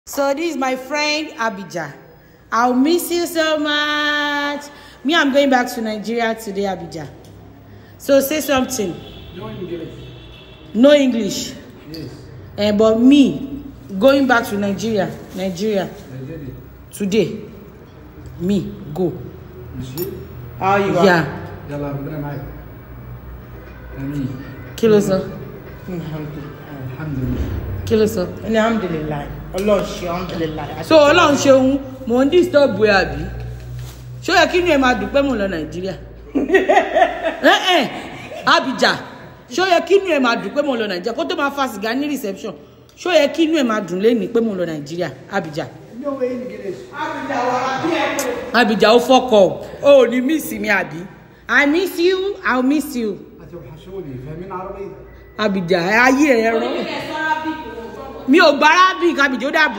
So this is my friend Abija. I'll miss you so much. Me, I'm going back to Nigeria today, Abija. So say something. No English. No English. Yes. But me going back to Nigeria. Today. Me go. You see? How you are? Yeah. Yalla, I'm gonna make. Kilo sir. Alhamdulillah. Kilo sir. Alhamdulillah. Allah alhamdulillah. So Allah ṣeun mo ń disturb we abi. Ṣó yẹ kí ni ẹ máa dúpẹ́ mo lọ Nigeria. Abija. Ṣó yẹ kí ni ẹ máa dúpẹ́ mo lọ Nigeria kó tó máa fa sìgá ní reception. Ṣó yẹ kí ni ẹ máa dùn lẹ́ni pé mo lọ Nigeria. Abija. No way English. Abija ó fuck up. Oh, ni miss me abi. I miss you. I'll miss you. هتوحشوني فاهمين عربي؟ Abija ayé ẹ rọ. Mi ò gbà Arabic Abija ó dàbọ̀.